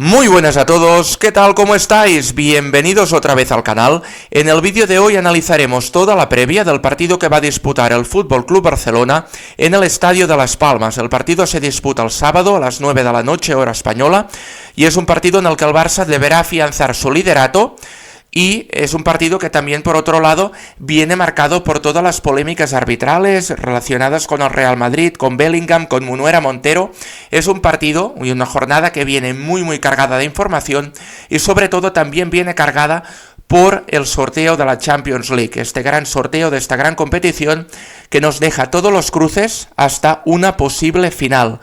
Muy buenas a todos, ¿qué tal? ¿Cómo estáis? Bienvenidos otra vez al canal. En el vídeo de hoy analizaremos toda la previa del partido que va a disputar el Fútbol Club Barcelona en el Estadio de Las Palmas. El partido se disputa el sábado a las 9 de la noche, hora española, y es un partido en el que el Barça deberá afianzar su liderato. Y es un partido que también, por otro lado, viene marcado por todas las polémicas arbitrales relacionadas con el Real Madrid, con Bellingham, con Munuera Montero. Es un partido y una jornada que viene muy cargada de información y sobre todo también viene cargada por el sorteo de la Champions League, este gran sorteo de esta gran competición que nos deja todos los cruces hasta una posible final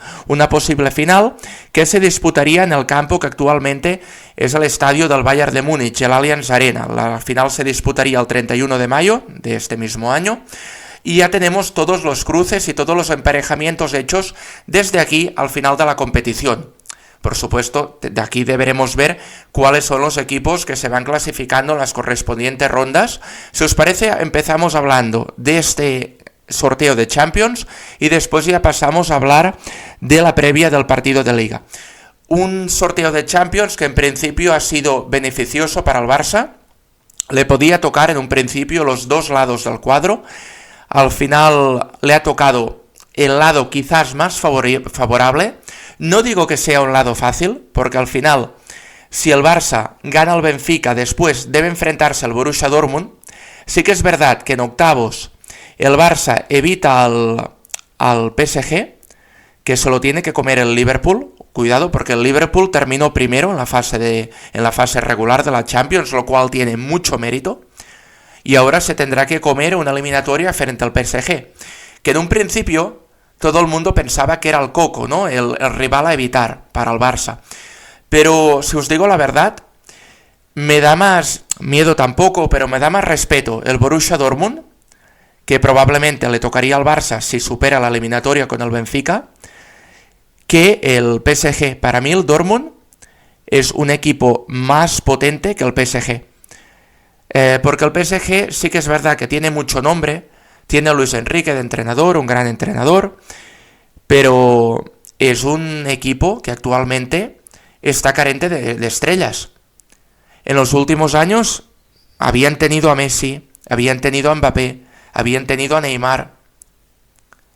que se disputaría en el campo que actualmente es el estadio del Bayern de Múnich, el Allianz Arena. La final se disputaría el 31 de mayo de este mismo año y ya tenemos todos los cruces y todos los emparejamientos hechos desde aquí al final de la competición. Por supuesto, de aquí deberemos ver cuáles son los equipos que se van clasificando en las correspondientes rondas. Si os parece, empezamos hablando de este sorteo de Champions y después ya pasamos a hablar de la previa del partido de Liga. Un sorteo de Champions que en principio ha sido beneficioso para el Barça. Le podía tocar en un principio los dos lados del cuadro. Al final le ha tocado el lado quizás más favorable. No digo que sea un lado fácil, porque al final, si el Barça gana al Benfica, después debe enfrentarse al Borussia Dortmund. Sí que es verdad que en octavos el Barça evita al PSG, que se lo tiene que comer el Liverpool. Cuidado, porque el Liverpool terminó primero en la fase regular de la Champions, lo cual tiene mucho mérito. Y ahora se tendrá que comer una eliminatoria frente al PSG, que en un principio todo el mundo pensaba que era el coco, ¿no? El rival a evitar para el Barça. Pero, si os digo la verdad, me da más miedo tampoco, pero me da más respeto el Borussia Dortmund, que probablemente le tocaría al Barça si supera la eliminatoria con el Benfica, que el PSG. Para mí el Dortmund es un equipo más potente que el PSG. Porque el PSG sí que es verdad que tiene mucho nombre. Tiene a Luis Enrique de entrenador, un gran entrenador, pero es un equipo que actualmente está carente de estrellas. En los últimos años habían tenido a Messi, habían tenido a Mbappé, habían tenido a Neymar,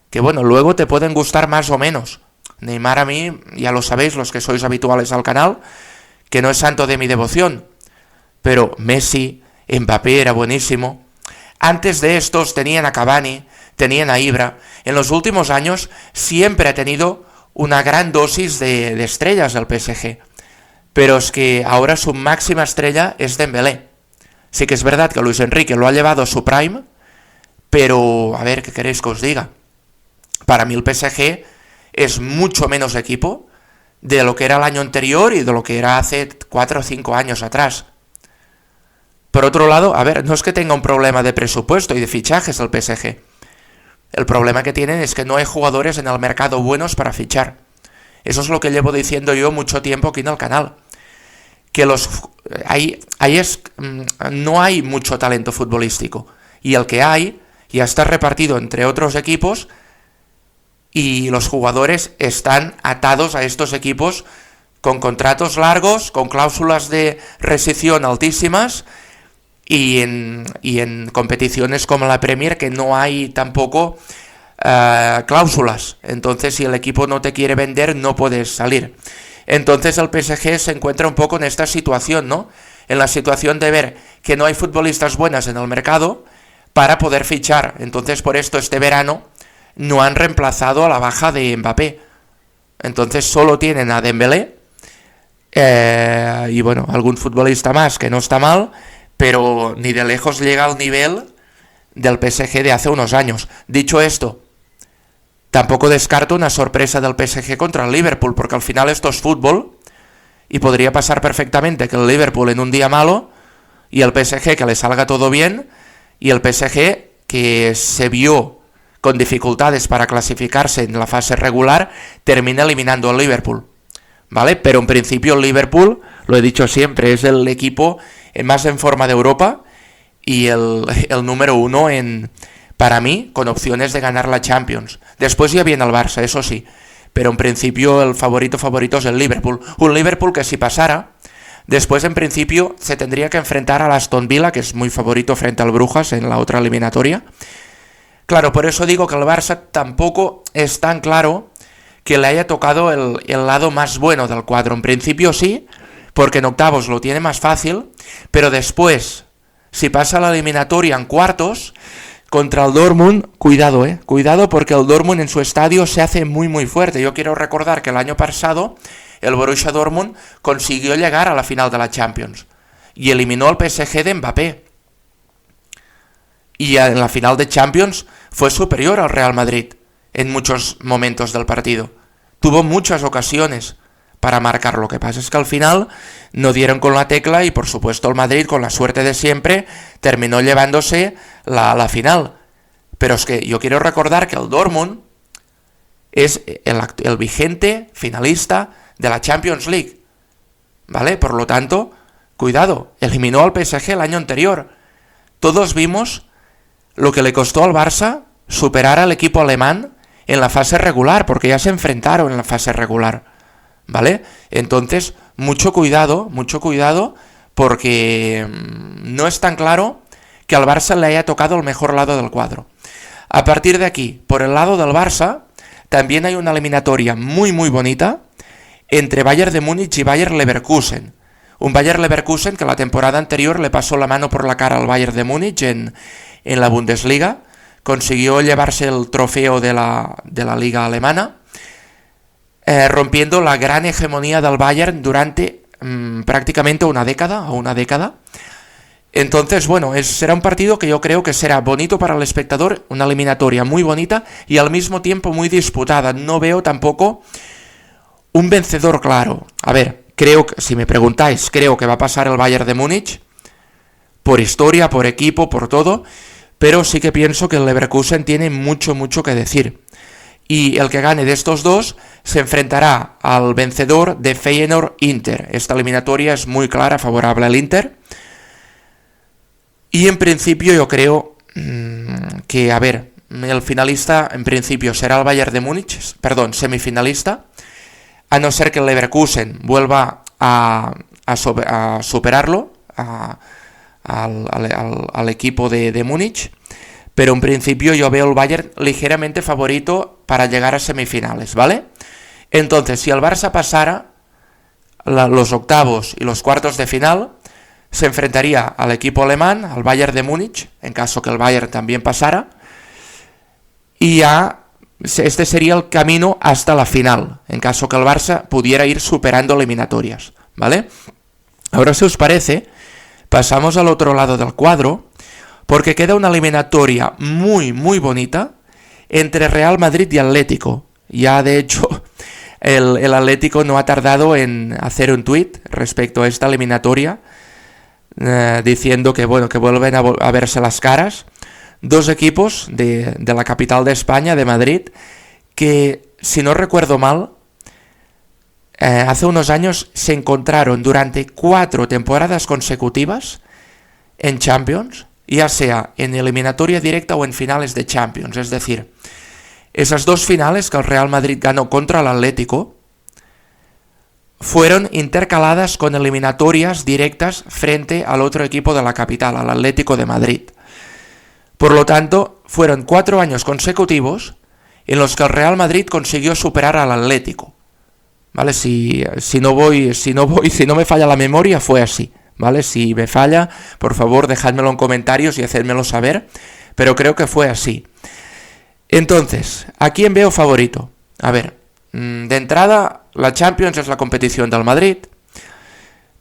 que bueno, luego te pueden gustar más o menos. Neymar a mí, ya lo sabéis los que sois habituales al canal, que no es santo de mi devoción, pero Messi, Mbappé era buenísimo. Antes de estos tenían a Cavani, tenían a Ibra. En los últimos años siempre ha tenido una gran dosis de estrellas el PSG. Pero es que ahora su máxima estrella es Dembélé. Sí que es verdad que Luis Enrique lo ha llevado a su prime, pero a ver, ¿qué queréis que os diga? Para mí el PSG es mucho menos equipo de lo que era el año anterior y de lo que era hace 4 o 5 años atrás. Por otro lado, a ver, no es que tenga un problema de presupuesto y de fichajes el PSG. El problema que tienen es que no hay jugadores en el mercado buenos para fichar. Eso es lo que llevo diciendo yo mucho tiempo aquí en el canal. Que no hay mucho talento futbolístico. Y el que hay ya está repartido entre otros equipos y los jugadores están atados a estos equipos con contratos largos, con cláusulas de rescisión altísimas. Y en competiciones como la Premier que no hay tampoco cláusulas. Entonces si el equipo no te quiere vender no puedes salir. Entonces el PSG se encuentra un poco en esta situación, ¿no? En la situación de ver que no hay futbolistas buenas en el mercado para poder fichar. Entonces por esto este verano no han reemplazado a la baja de Mbappé. Entonces solo tienen a Dembélé y bueno, algún futbolista más que no está mal, pero ni de lejos llega al nivel del PSG de hace unos años. Dicho esto, tampoco descarto una sorpresa del PSG contra el Liverpool, porque al final esto es fútbol, y podría pasar perfectamente que el Liverpool en un día malo, y el PSG que le salga todo bien, y el PSG que se vio con dificultades para clasificarse en la fase regular, termina eliminando al Liverpool, ¿vale? Pero en principio el Liverpool, lo he dicho siempre, es el equipo más en forma de Europa y el número uno para mí, con opciones de ganar la Champions. Después ya viene el Barça, eso sí, pero en principio el favorito es el Liverpool. Un Liverpool que si pasara, después en principio se tendría que enfrentar al Aston Villa, que es muy favorito frente al Brujas en la otra eliminatoria. Claro, por eso digo que el Barça tampoco es tan claro que le haya tocado el lado más bueno del cuadro. En principio sí, porque en octavos lo tiene más fácil, pero después, si pasa la eliminatoria en cuartos, contra el Dortmund, cuidado porque el Dortmund en su estadio se hace muy muy fuerte. Yo quiero recordar que el año pasado el Borussia Dortmund consiguió llegar a la final de la Champions y eliminó al PSG de Mbappé. Y en la final de Champions fue superior al Real Madrid en muchos momentos del partido. Tuvo muchas ocasiones para marcar. Lo que pasa es que al final no dieron con la tecla y por supuesto el Madrid, con la suerte de siempre, terminó llevándose la final. Pero es que yo quiero recordar que el Dortmund es el vigente finalista de la Champions League, ¿vale? Por lo tanto, cuidado, eliminó al PSG el año anterior. Todos vimos lo que le costó al Barça superar al equipo alemán en la fase regular, porque ya se enfrentaron en la fase regular, ¿vale? Entonces, mucho cuidado, porque no es tan claro que al Barça le haya tocado el mejor lado del cuadro. A partir de aquí, por el lado del Barça, también hay una eliminatoria muy muy bonita entre Bayern de Múnich y Bayer Leverkusen. Un Bayer Leverkusen que la temporada anterior le pasó la mano por la cara al Bayern de Múnich en la Bundesliga, consiguió llevarse el trofeo de la liga alemana, rompiendo la gran hegemonía del Bayern durante prácticamente una década. Entonces, bueno, será un partido que yo creo que será bonito para el espectador, una eliminatoria muy bonita y al mismo tiempo muy disputada. No veo tampoco un vencedor claro. A ver, si me preguntáis, creo que va a pasar el Bayern de Múnich, por historia, por equipo, por todo, pero sí que pienso que el Leverkusen tiene mucho que decir. Y el que gane de estos dos se enfrentará al vencedor de Feyenoord-Inter. Esta eliminatoria es muy clara, favorable al Inter. Y en principio yo creo que, a ver, el finalista en principio será el Bayern de Múnich, semifinalista, a no ser que el Leverkusen vuelva a superarlo, al equipo de Múnich, pero en principio yo veo el Bayern ligeramente favorito para llegar a semifinales, ¿vale? Entonces, si el Barça pasara los octavos y los cuartos de final, se enfrentaría al equipo alemán, al Bayern de Múnich, en caso que el Bayern también pasara, y ya este sería el camino hasta la final, en caso que el Barça pudiera ir superando eliminatorias, ¿vale? Ahora, si os parece, pasamos al otro lado del cuadro, porque queda una eliminatoria muy bonita entre Real Madrid y Atlético. Ya, de hecho, el Atlético no ha tardado en hacer un tuit respecto a esta eliminatoria, diciendo que vuelven a verse las caras. Dos equipos de la capital de España, de Madrid, que, si no recuerdo mal, hace unos años se encontraron durante 4 temporadas consecutivas en Champions, ya sea en eliminatoria directa o en finales de Champions. Es decir, esas dos finales que el Real Madrid ganó contra el Atlético fueron intercaladas con eliminatorias directas frente al otro equipo de la capital, al Atlético de Madrid. Por lo tanto, fueron 4 años consecutivos en los que el Real Madrid consiguió superar al Atlético. ¿Vale? Si no me falla la memoria, fue así, ¿vale? Si me falla, por favor, dejádmelo en comentarios y hacérmelo saber, pero creo que fue así. Entonces, ¿a quién veo favorito? A ver, de entrada, la Champions es la competición del Madrid,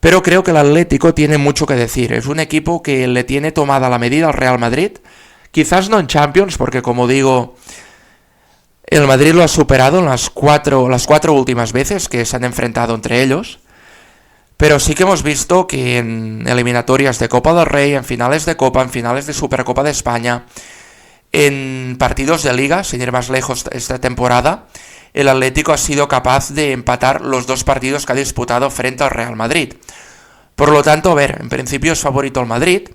pero creo que el Atlético tiene mucho que decir. Es un equipo que le tiene tomada la medida al Real Madrid, quizás no en Champions, porque como digo, el Madrid lo ha superado en las cuatro últimas veces que se han enfrentado entre ellos, pero sí que hemos visto que en eliminatorias de Copa del Rey, en finales de Copa, en finales de Supercopa de España, en partidos de Liga, sin ir más lejos esta temporada, el Atlético ha sido capaz de empatar los 2 partidos que ha disputado frente al Real Madrid. Por lo tanto, a ver, en principio es favorito el Madrid,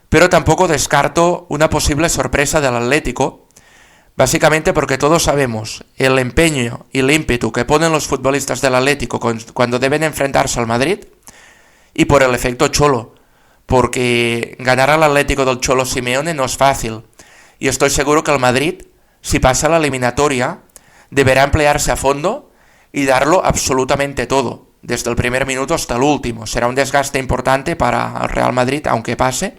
pero tampoco descarto una posible sorpresa del Atlético, Básicamente porque todos sabemos el empeño y el ímpetu que ponen los futbolistas del Atlético cuando deben enfrentarse al Madrid, y por el efecto Cholo, porque ganar al Atlético del Cholo Simeone no es fácil, y estoy seguro que el Madrid, si pasa la eliminatoria, deberá emplearse a fondo y darlo absolutamente todo, desde el primer minuto hasta el último. Será un desgaste importante para el Real Madrid, aunque pase.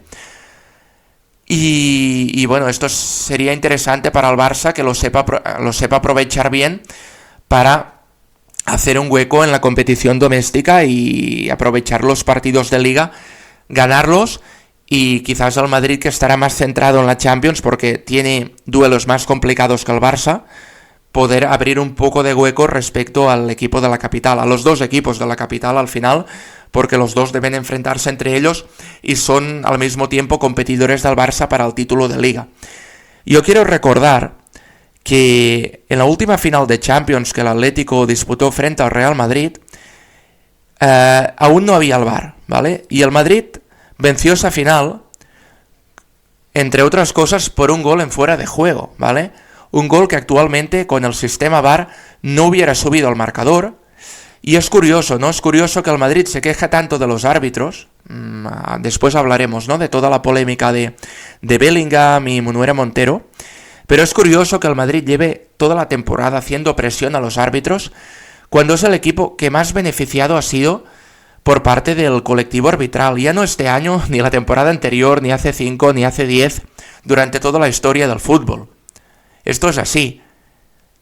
Y bueno, esto sería interesante para el Barça, que lo sepa aprovechar bien para hacer un hueco en la competición doméstica y aprovechar los partidos de Liga, ganarlos, y quizás el Madrid, que estará más centrado en la Champions porque tiene duelos más complicados que el Barça, poder abrir un poco de hueco respecto al equipo de la capital, a los dos equipos de la capital al final, porque los dos deben enfrentarse entre ellos y son al mismo tiempo competidores del Barça para el título de Liga. Yo quiero recordar que en la última final de Champions que el Atlético disputó frente al Real Madrid, aún no había el VAR, ¿vale? Y el Madrid venció esa final, entre otras cosas, por un gol en fuera de juego, ¿vale? Un gol que actualmente con el sistema VAR no hubiera subido al marcador. Y es curioso, ¿no? Es curioso que el Madrid se queja tanto de los árbitros. Después hablaremos, ¿no?, de toda la polémica de Bellingham y Munuera Montero. Pero es curioso que el Madrid lleve toda la temporada haciendo presión a los árbitros, cuando es el equipo que más beneficiado ha sido por parte del colectivo arbitral. Ya no este año, ni la temporada anterior, ni hace 5, ni hace 10, durante toda la historia del fútbol. Esto es así.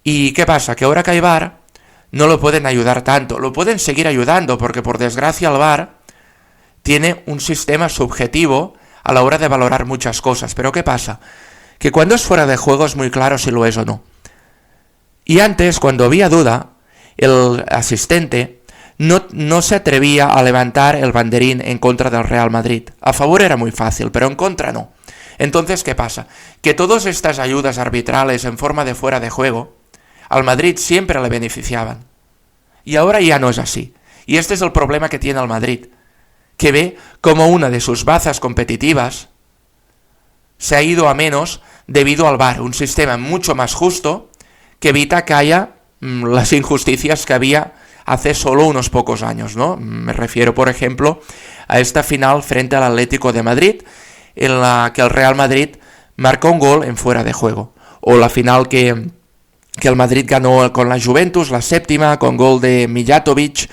¿Y qué pasa? Que ahora que hay VAR, no lo pueden ayudar tanto. Lo pueden seguir ayudando porque, por desgracia, el VAR tiene un sistema subjetivo a la hora de valorar muchas cosas. Pero ¿qué pasa? Que cuando es fuera de juego es muy claro si lo es o no. Y antes, cuando había duda, el asistente no se atrevía a levantar el banderín en contra del Real Madrid. A favor era muy fácil, pero en contra no. Entonces, ¿qué pasa? Que todas estas ayudas arbitrales en forma de fuera de juego, al Madrid siempre le beneficiaban. Y ahora ya no es así. Y este es el problema que tiene el Madrid, que ve como una de sus bazas competitivas se ha ido a menos debido al VAR, un sistema mucho más justo que evita que haya las injusticias que había hace solo unos pocos años, ¿no? Me refiero, por ejemplo, a esta final frente al Atlético de Madrid, en la que el Real Madrid marcó un gol en fuera de juego, o la final que el Madrid ganó con la Juventus, la séptima, con gol de Mijatovic,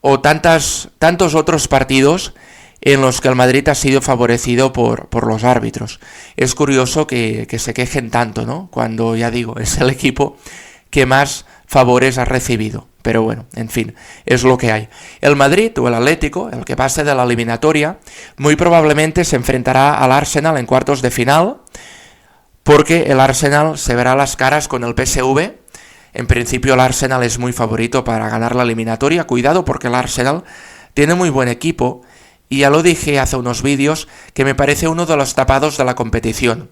o tantos otros partidos en los que el Madrid ha sido favorecido por los árbitros. Es curioso que se quejen tanto, ¿no?, cuando, ya digo, es el equipo que más favores ha recibido. Pero bueno, en fin, es lo que hay. El Madrid, o el Atlético, el que pase de la eliminatoria, muy probablemente se enfrentará al Arsenal en cuartos de final, porque el Arsenal se verá las caras con el PSV. En principio el Arsenal es muy favorito para ganar la eliminatoria. Cuidado, porque el Arsenal tiene muy buen equipo, y ya lo dije hace unos vídeos, que me parece uno de los tapados de la competición.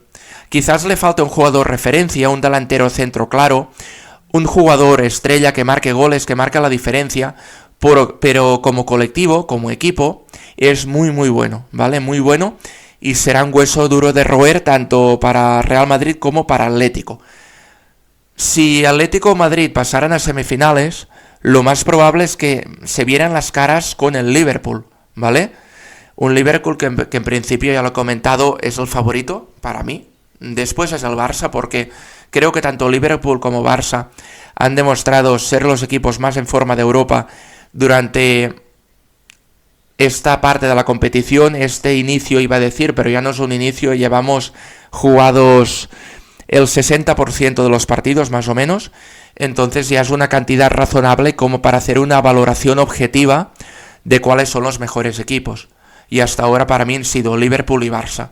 Quizás le falta un jugador referencia, un delantero centro claro, un jugador estrella que marque goles, que marque la diferencia, pero como colectivo, como equipo, es muy muy bueno, ¿vale? Muy bueno, y será un hueso duro de roer tanto para Real Madrid como para Atlético. Si Atlético o Madrid pasaran a semifinales, lo más probable es que se vieran las caras con el Liverpool, ¿vale? Un Liverpool que en principio, ya lo he comentado, es el favorito para mí. Después es el Barça, porque creo que tanto Liverpool como Barça han demostrado ser los equipos más en forma de Europa durante esta parte de la competición, este inicio iba a decir, pero ya no es un inicio, llevamos jugados el 60% de los partidos más o menos, entonces ya es una cantidad razonable como para hacer una valoración objetiva de cuáles son los mejores equipos. Y hasta ahora para mí han sido Liverpool y Barça,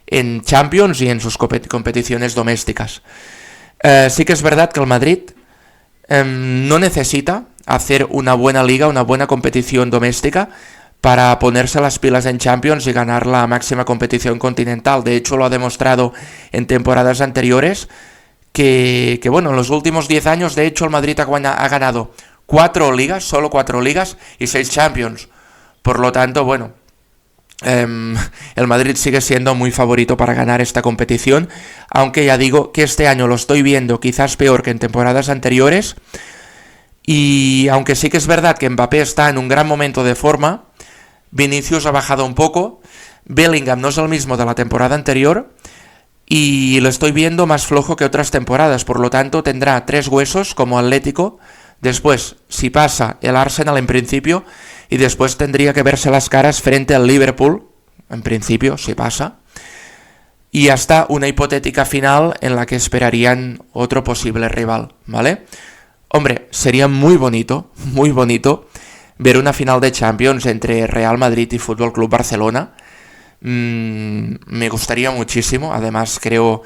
en Champions y en sus competiciones domésticas. Sí que es verdad que el Madrid no necesita hacer una buena liga, una buena competición doméstica para ponerse las pilas en Champions y ganar la máxima competición continental. De hecho, lo ha demostrado en temporadas anteriores, que bueno, en los últimos 10 años, de hecho, el Madrid ha ganado 4 ligas, solo 4 ligas y 6 Champions. Por lo tanto, bueno, el Madrid sigue siendo muy favorito para ganar esta competición, aunque ya digo que este año lo estoy viendo quizás peor que en temporadas anteriores, y aunque sí que es verdad que Mbappé está en un gran momento de forma, Vinicius ha bajado un poco, Bellingham no es el mismo de la temporada anterior, y lo estoy viendo más flojo que otras temporadas, por lo tanto tendrá 3 huesos como Atlético, después si pasa el Arsenal en principio, y después tendría que verse las caras frente al Liverpool, en principio, si pasa, y hasta una hipotética final en la que esperarían otro posible rival, ¿vale? Hombre, sería muy bonito ver una final de Champions entre Real Madrid y Fútbol Club Barcelona. Me gustaría muchísimo, además creo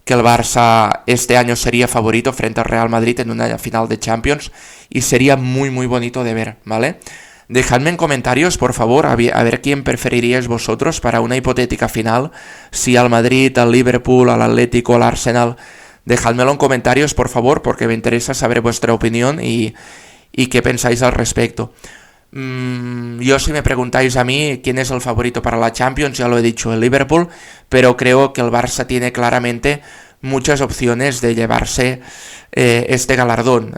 que el Barça este año sería favorito frente al Real Madrid en una final de Champions y sería muy bonito de ver, ¿vale? Dejadme en comentarios, por favor, a ver quién preferiríais vosotros para una hipotética final, si al Madrid, al Liverpool, al Atlético, al Arsenal. Dejádmelo en comentarios, por favor, porque me interesa saber vuestra opinión y qué pensáis al respecto. Yo, si me preguntáis a mí quién es el favorito para la Champions, ya lo he dicho, el Liverpool, pero creo que el Barça tiene claramente muchas opciones de llevarse este galardón.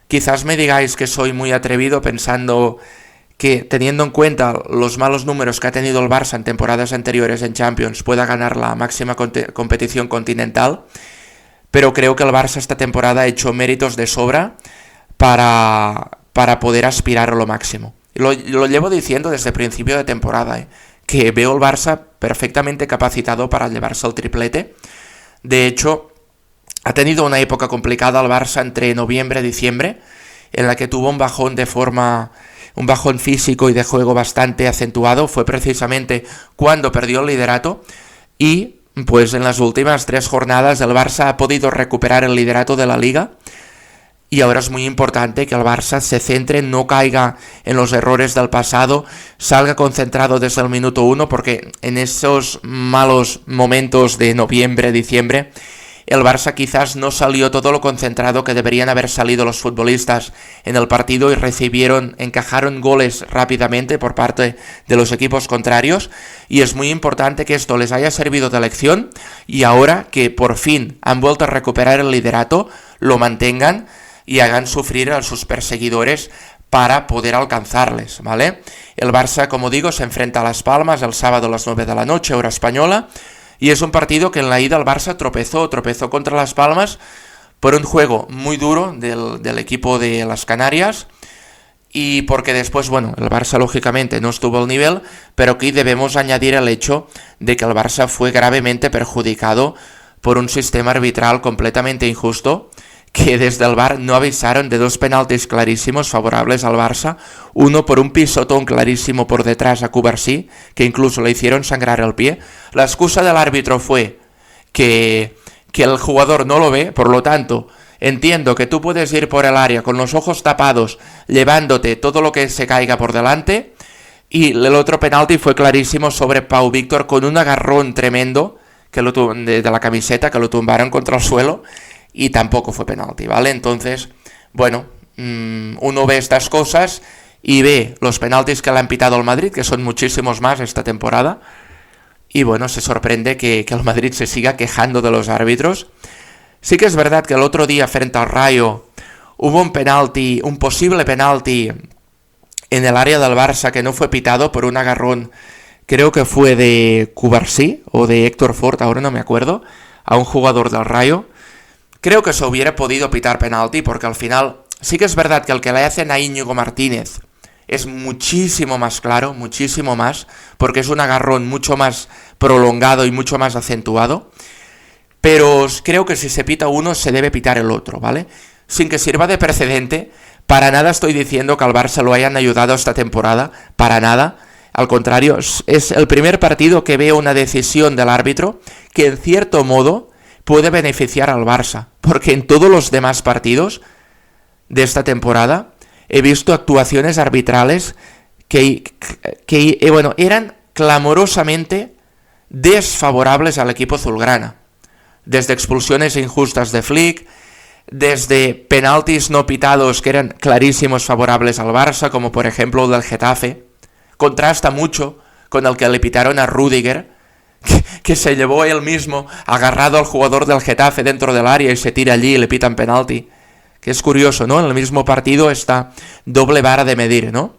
Quizás me digáis que soy muy atrevido pensando que, teniendo en cuenta los malos números que ha tenido el Barça en temporadas anteriores en Champions, pueda ganar la máxima competición continental, pero creo que el Barça esta temporada ha hecho méritos de sobra para poder aspirar a lo máximo. Lo llevo diciendo desde el principio de temporada, que veo el Barça perfectamente capacitado para llevarse el triplete. De hecho, ha tenido una época complicada el Barça entre noviembre y diciembre, en la que tuvo un bajón de forma, un bajón físico y de juego bastante acentuado. Fue precisamente cuando perdió el liderato y pues en las últimas 3 jornadas el Barça ha podido recuperar el liderato de la Liga. Y ahora es muy importante que el Barça se centre, no caiga en los errores del pasado, salga concentrado desde el minuto 1, porque en esos malos momentos de noviembre, diciembre, el Barça quizás no salió todo lo concentrado que deberían haber salido los futbolistas en el partido y encajaron goles rápidamente por parte de los equipos contrarios, y es muy importante que esto les haya servido de lección y ahora que por fin han vuelto a recuperar el liderato, lo mantengan y hagan sufrir a sus perseguidores para poder alcanzarles, ¿vale? El Barça, como digo, se enfrenta a Las Palmas el sábado a las 9 de la noche, hora española, y es un partido que en la ida el Barça tropezó contra Las Palmas por un juego muy duro del equipo de las Canarias, y porque después, bueno, el Barça lógicamente no estuvo al nivel, pero aquí debemos añadir el hecho de que el Barça fue gravemente perjudicado por un sistema arbitral completamente injusto, que desde el VAR no avisaron de 2 penaltis clarísimos favorables al Barça, uno por un pisotón clarísimo por detrás a Cubarsí, que incluso le hicieron sangrar el pie. La excusa del árbitro fue que el jugador no lo ve, por lo tanto, entiendo que tú puedes ir por el área con los ojos tapados, llevándote todo lo que se caiga por delante, y el otro penalti fue clarísimo sobre Pau Víctor con un agarrón tremendo de la camiseta, que lo tumbaron contra el suelo, y tampoco fue penalti, ¿vale? Entonces, bueno, uno ve estas cosas y ve los penaltis que le han pitado al Madrid, que son muchísimos más esta temporada, y bueno, se sorprende que el Madrid se siga quejando de los árbitros. Sí que es verdad que el otro día frente al Rayo hubo un posible penalti en el área del Barça que no fue pitado por un agarrón, creo que fue de Cubarsí o de Héctor Fort, ahora no me acuerdo, a un jugador del Rayo. Creo que se hubiera podido pitar penalti, porque al final sí que es verdad que el que le hacen a Íñigo Martínez es muchísimo más claro, muchísimo más, porque es un agarrón mucho más prolongado y mucho más acentuado, pero creo que si se pita uno se debe pitar el otro, ¿vale? Sin que sirva de precedente, para nada estoy diciendo que al Barça lo hayan ayudado esta temporada, para nada. Al contrario, es el primer partido que veo una decisión del árbitro que en cierto modo puede beneficiar al Barça, porque en todos los demás partidos de esta temporada he visto actuaciones arbitrales que eran clamorosamente desfavorables al equipo azulgrana, desde expulsiones injustas de Flick, desde penaltis no pitados que eran clarísimos favorables al Barça, como por ejemplo el del Getafe. Contrasta mucho con el que le pitaron a Rüdiger, que se llevó él mismo agarrado al jugador del Getafe dentro del área y se tira allí y le pitan penalti. Que es curioso, ¿no? En el mismo partido esta doble vara de medir, ¿no?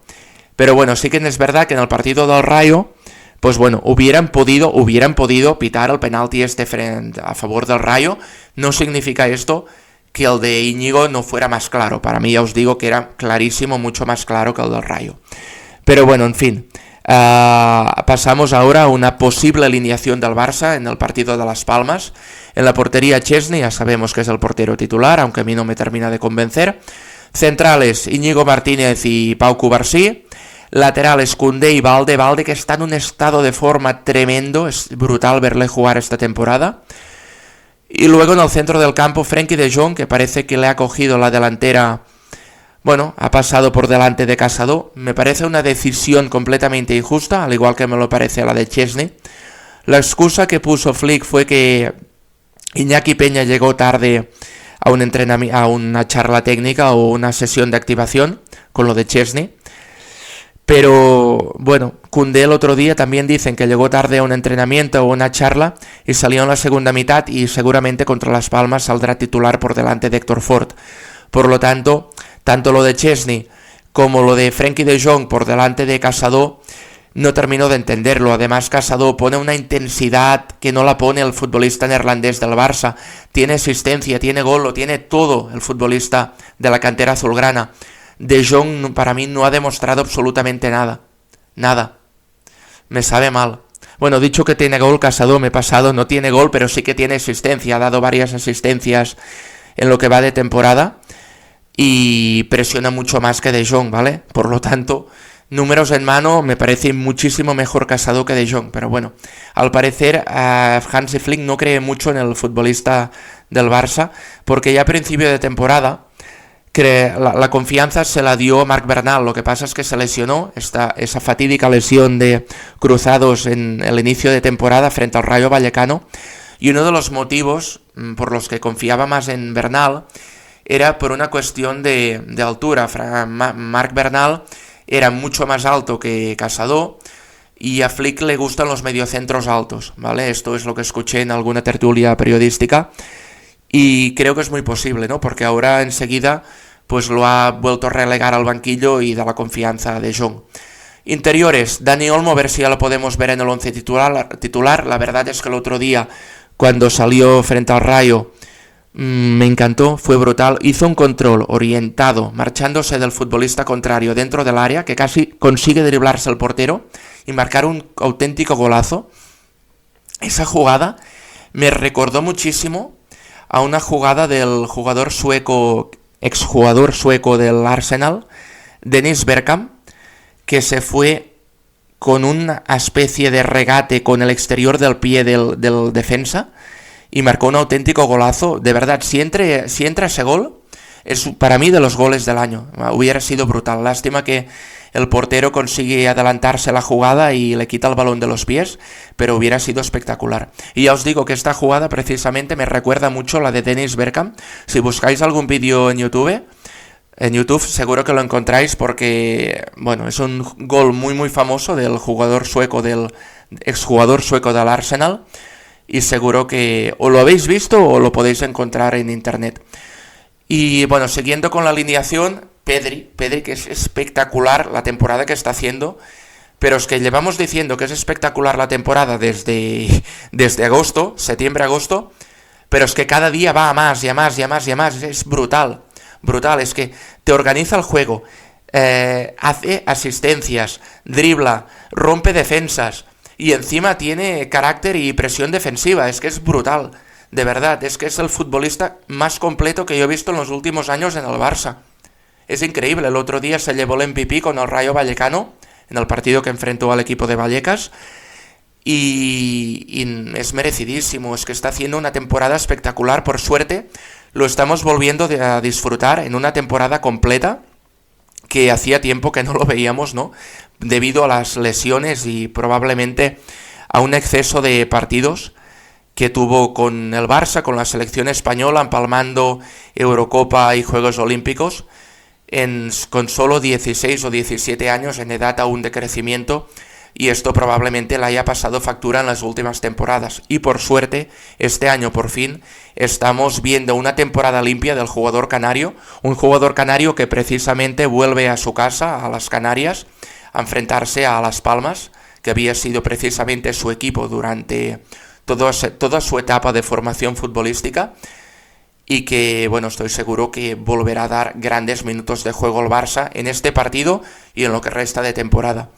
Pero bueno, sí que es verdad que en el partido del Rayo, pues bueno, hubieran podido pitar el penalti a favor del Rayo. No significa esto que el de Íñigo no fuera más claro. Para mí ya os digo que era clarísimo, mucho más claro que el del Rayo. Pero bueno, en fin. Pasamos ahora a una posible alineación del Barça en el partido de Las Palmas. En la portería Chesney, ya sabemos que es el portero titular, aunque a mí no me termina de convencer. Centrales, Íñigo Martínez y Pau Cubarsí. Laterales, Koundé y Valde, que está en un estado de forma tremendo, es brutal verle jugar esta temporada. Y luego en el centro del campo, Frenkie de Jong, que parece que le ha cogido la delantera. Bueno, ha pasado por delante de Casado. Me parece una decisión completamente injusta, al igual que me lo parece la de Chesney. La excusa que puso Flick fue que Iñaki Peña llegó tarde a un entrenamiento, a una charla técnica o una sesión de activación con lo de Chesney. Pero bueno, Koundé el otro día también dicen que llegó tarde a un entrenamiento o una charla y salió en la segunda mitad y seguramente contra Las Palmas saldrá titular por delante de Héctor Ford. Por lo tanto, tanto lo de Chesney como lo de Frenkie de Jong por delante de Casado no termino de entenderlo. Además, Casado pone una intensidad que no la pone el futbolista neerlandés del Barça. Tiene asistencia, tiene gol, lo tiene todo el futbolista de la cantera azulgrana. De Jong para mí no ha demostrado absolutamente nada. Nada. Me sabe mal. Bueno, dicho que tiene gol, Casado me he pasado, no tiene gol, pero sí que tiene asistencia. Ha dado varias asistencias en lo que va de temporada y presiona mucho más que De Jong, ¿vale? Por lo tanto, números en mano, me parece muchísimo mejor Casado que De Jong. Pero bueno, al parecer Hansi Flick no cree mucho en el futbolista del Barça, porque ya a principio de temporada la confianza se la dio Marc Bernal. Lo que pasa es que se lesionó, esa fatídica lesión de cruzados en el inicio de temporada frente al Rayo Vallecano, y uno de los motivos por los que confiaba más en Bernal era por una cuestión de altura. Marc Bernal era mucho más alto que Casado y a Flick le gustan los mediocentros altos, ¿vale? Esto es lo que escuché en alguna tertulia periodística y creo que es muy posible, ¿no? Porque ahora enseguida pues lo ha vuelto a relegar al banquillo y da la confianza a De Jong. Interiores, Dani Olmo, a ver si ya lo podemos ver en el 11 titular. La verdad es que el otro día, cuando salió frente al Rayo, me encantó, fue brutal. Hizo un control orientado, marchándose del futbolista contrario dentro del área, que casi consigue driblarse al portero y marcar un auténtico golazo. Esa jugada me recordó muchísimo a una jugada del jugador sueco, exjugador sueco del Arsenal, Dennis Bergkamp, que se fue con una especie de regate con el exterior del pie del defensa y marcó un auténtico golazo. De verdad, si entra ese gol, es para mí de los goles del año. Hubiera sido brutal. Lástima que el portero consigue adelantarse la jugada y le quita el balón de los pies, pero hubiera sido espectacular. Y ya os digo que esta jugada precisamente me recuerda mucho a la de Dennis Bergkamp. Si buscáis algún vídeo en YouTube seguro que lo encontráis, porque bueno, es un gol muy muy famoso del exjugador sueco del Arsenal, y seguro que o lo habéis visto o lo podéis encontrar en internet. Y bueno, siguiendo con la alineación, Pedri, que es espectacular la temporada que está haciendo, pero es que llevamos diciendo que es espectacular la temporada desde agosto, septiembre-agosto, pero es que cada día va a más y a más y a más y a más. Es brutal, es que te organiza el juego, hace asistencias, dribla, rompe defensas y encima tiene carácter y presión defensiva. Es que es brutal, de verdad, es que es el futbolista más completo que yo he visto en los últimos años en el Barça. Es increíble. El otro día se llevó el MVP con el Rayo Vallecano en el partido que enfrentó al equipo de Vallecas y es merecidísimo. Es que está haciendo una temporada espectacular. Por suerte lo estamos volviendo a disfrutar en una temporada completa, que hacía tiempo que no lo veíamos, ¿no? Debido a las lesiones y probablemente a un exceso de partidos que tuvo con el Barça, con la selección española, empalmando Eurocopa y Juegos Olímpicos, con solo 16 o 17 años, en edad aún de crecimiento, y esto probablemente le haya pasado factura en las últimas temporadas. Y por suerte, este año por fin estamos viendo una temporada limpia del jugador canario, un jugador canario que precisamente vuelve a su casa, a las Canarias, a enfrentarse a Las Palmas, que había sido precisamente su equipo durante toda su etapa de formación futbolística, y que, bueno, estoy seguro que volverá a dar grandes minutos de juego al Barça en este partido y en lo que resta de temporada.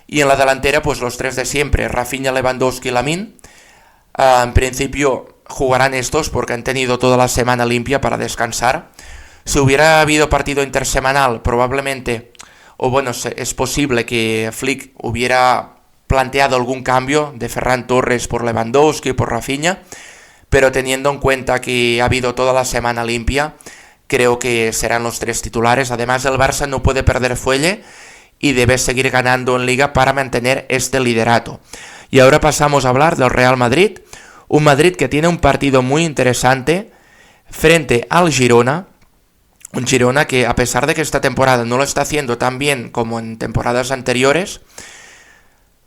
Y en la delantera, pues los tres de siempre, Rafinha, Lewandowski y Lamine. En principio jugarán estos porque han tenido toda la semana limpia para descansar. Si hubiera habido partido intersemanal, probablemente, o bueno, es posible que Flick hubiera planteado algún cambio de Ferran Torres por Lewandowski y por Rafinha, pero teniendo en cuenta que ha habido toda la semana limpia, creo que serán los tres titulares. Además, el Barça no puede perder fuelle y debe seguir ganando en Liga para mantener este liderato. Y ahora pasamos a hablar del Real Madrid, un Madrid que tiene un partido muy interesante frente al Girona, un Girona que, a pesar de que esta temporada no lo está haciendo tan bien como en temporadas anteriores,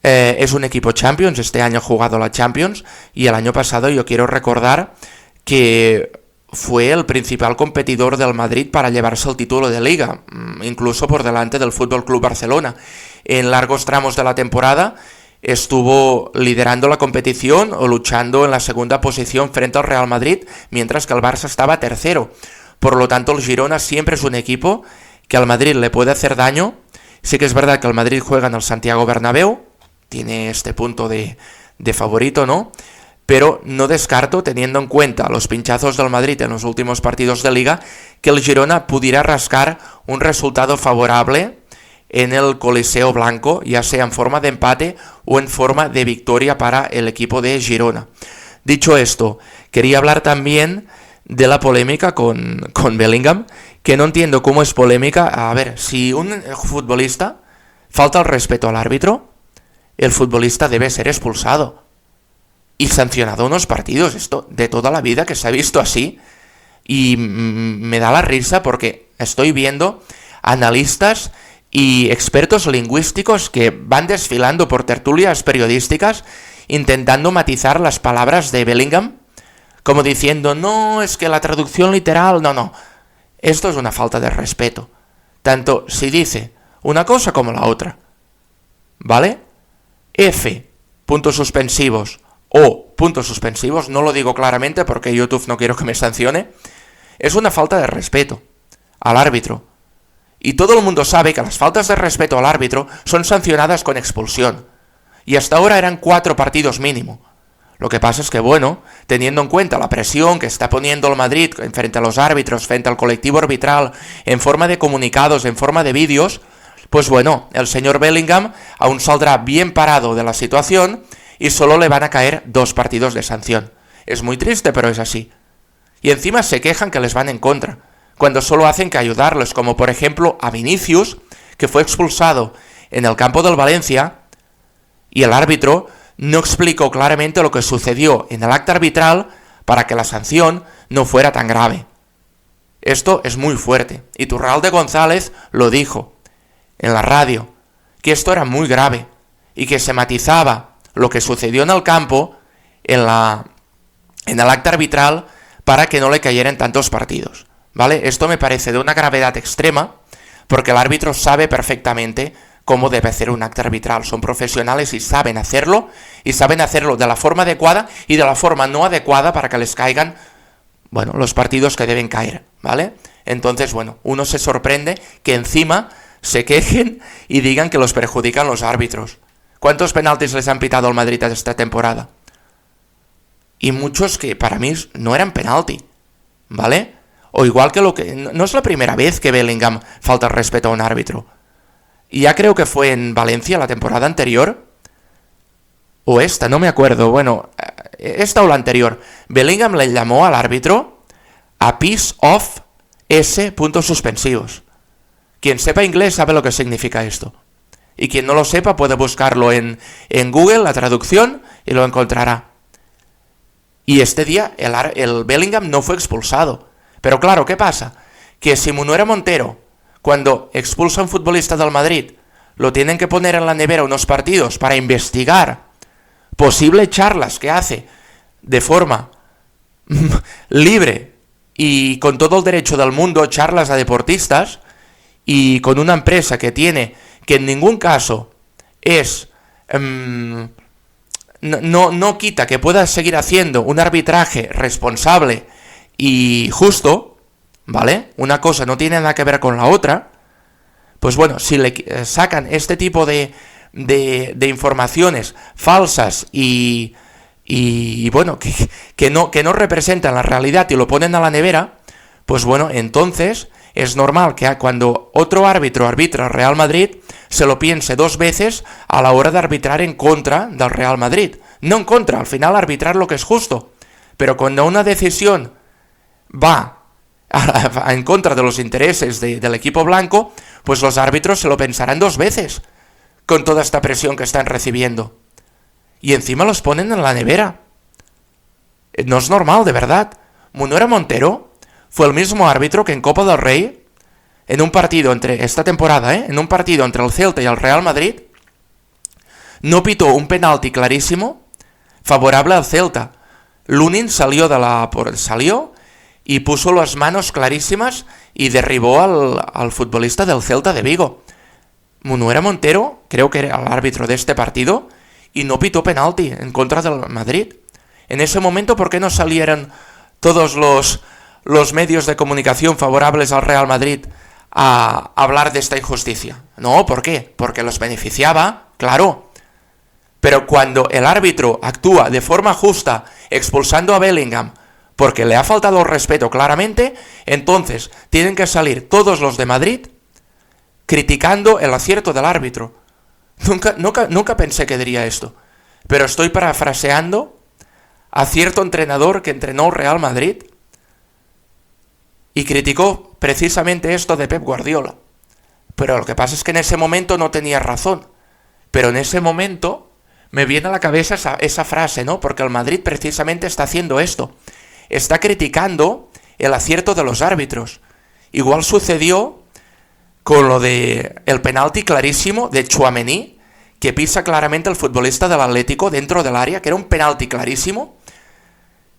es un equipo Champions. Este año ha jugado la Champions, y el año pasado yo quiero recordar que fue el principal competidor del Madrid para llevarse el título de Liga, incluso por delante del Fútbol Club Barcelona. En largos tramos de la temporada estuvo liderando la competición o luchando en la segunda posición frente al Real Madrid, mientras que el Barça estaba tercero. Por lo tanto, el Girona siempre es un equipo que al Madrid le puede hacer daño. Sí que es verdad que el Madrid juega en el Santiago Bernabéu, tiene este punto de favorito, ¿no? Pero no descarto, teniendo en cuenta los pinchazos del Madrid en los últimos partidos de Liga, que el Girona pudiera rascar un resultado favorable en el Coliseo Blanco, ya sea en forma de empate o en forma de victoria para el equipo de Girona. Dicho esto, quería hablar también de la polémica con Bellingham, que no entiendo cómo es polémica. A ver, si un futbolista falta el respeto al árbitro, el futbolista debe ser expulsado y sancionado unos partidos. Esto de toda la vida que se ha visto así, y me da la risa porque estoy viendo analistas y expertos lingüísticos que van desfilando por tertulias periodísticas intentando matizar las palabras de Bellingham, como diciendo, no, es que la traducción literal, no. Esto es una falta de respeto, tanto si dice una cosa como la otra, ¿vale? F, puntos suspensivos, o puntos suspensivos, no lo digo claramente porque YouTube no quiero que me sancione, es una falta de respeto al árbitro. Y todo el mundo sabe que las faltas de respeto al árbitro son sancionadas con expulsión. Y hasta ahora eran 4 partidos mínimo. Lo que pasa es que, bueno, teniendo en cuenta la presión que está poniendo el Madrid frente a los árbitros, frente al colectivo arbitral, en forma de comunicados, en forma de vídeos, pues bueno, el señor Bellingham aún saldrá bien parado de la situación y solo le van a caer 2 partidos de sanción. Es muy triste, pero es así. Y encima se quejan que les van en contra, cuando solo hacen que ayudarles, como por ejemplo a Vinicius, que fue expulsado en el campo del Valencia, y el árbitro no explicó claramente lo que sucedió en el acta arbitral para que la sanción no fuera tan grave. Esto es muy fuerte. Iturralde González lo dijo en la radio, que esto era muy grave y que se matizaba lo que sucedió en el campo en el acta arbitral para que no le cayeran tantos partidos, ¿vale? Esto me parece de una gravedad extrema, porque el árbitro sabe perfectamente cómo debe hacer un acta arbitral. Son profesionales y saben hacerlo de la forma adecuada y de la forma no adecuada para que les caigan, bueno, los partidos que deben caer, ¿vale? Entonces, bueno, uno se sorprende que encima se quejen y digan que los perjudican los árbitros. ¿Cuántos penaltis les han pitado al Madrid esta temporada? Y muchos que para mí no eran penalti, ¿vale? O igual que no es la primera vez que Bellingham falta el respeto a un árbitro. Y ya creo que fue en Valencia la temporada anterior, o esta, no me acuerdo, bueno, esta o la anterior. Bellingham le llamó al árbitro a piece of S puntos suspensivos. Quien sepa inglés sabe lo que significa esto. Y quien no lo sepa puede buscarlo en Google, la traducción, y lo encontrará. Y este día el Bellingham no fue expulsado. Pero claro, ¿qué pasa? Que si Munuera Montero, cuando expulsa a un futbolista del Madrid, lo tienen que poner en la nevera unos partidos para investigar posibles charlas que hace de forma libre y con todo el derecho del mundo, charlas a deportistas, y con una empresa que tiene, que en ningún caso es, no quita que pueda seguir haciendo un arbitraje responsable y justo, ¿vale? Una cosa no tiene nada que ver con la otra. Pues bueno, si le sacan este tipo de informaciones falsas y bueno, que no representan la realidad y lo ponen a la nevera, pues bueno, entonces es normal que cuando otro árbitro arbitra al Real Madrid se lo piense dos veces a la hora de arbitrar en contra del Real Madrid. No en contra, al final arbitrar lo que es justo. Pero cuando una decisión va en contra de los intereses del equipo blanco, pues los árbitros se lo pensarán dos veces con toda esta presión que están recibiendo. Y encima los ponen en la nevera. No es normal, de verdad. Munuera Montero fue el mismo árbitro que en Copa del Rey, en un partido esta temporada, en un partido entre el Celta y el Real Madrid, no pitó un penalti clarísimo favorable al Celta. Lunin salió y puso las manos clarísimas y derribó al futbolista del Celta de Vigo. Munuera Montero, creo que era el árbitro de este partido, y no pitó penalti en contra del Madrid. En ese momento, ¿por qué no salieron todos los medios de comunicación favorables al Real Madrid a hablar de esta injusticia? No, ¿por qué? Porque los beneficiaba, claro. Pero cuando el árbitro actúa de forma justa, expulsando a Bellingham, porque le ha faltado el respeto claramente, entonces tienen que salir todos los de Madrid criticando el acierto del árbitro. Nunca pensé que diría esto, pero estoy parafraseando a cierto entrenador que entrenó el Real Madrid y criticó precisamente esto de Pep Guardiola. Pero lo que pasa es que en ese momento no tenía razón. Pero en ese momento me viene a la cabeza esa frase, ¿no? Porque el Madrid precisamente está haciendo esto. Está criticando el acierto de los árbitros. Igual sucedió con lo de el penalti clarísimo de Tchouaméni, que pisa claramente al futbolista del Atlético dentro del área, que era un penalti clarísimo,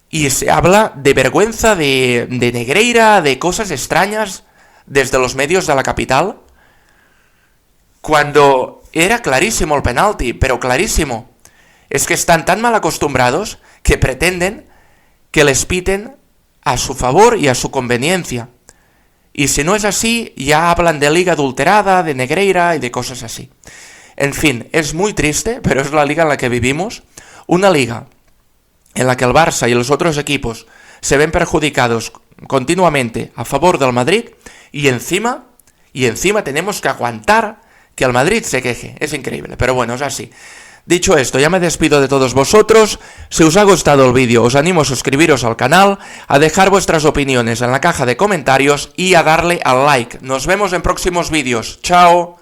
y se habla de vergüenza, de Negreira, de cosas extrañas desde los medios de la capital, cuando era clarísimo el penalti, pero clarísimo. Es que están tan mal acostumbrados que pretenden que les piten a su favor y a su conveniencia. Y si no es así, ya hablan de liga adulterada, de Negreira y de cosas así. En fin, es muy triste, pero es la liga en la que vivimos. Una liga en la que el Barça y los otros equipos se ven perjudicados continuamente a favor del Madrid y encima tenemos que aguantar que el Madrid se queje. Es increíble, pero bueno, es así. Dicho esto, ya me despido de todos vosotros. Si os ha gustado el vídeo, os animo a suscribiros al canal, a dejar vuestras opiniones en la caja de comentarios y a darle al like. Nos vemos en próximos vídeos. ¡Chao!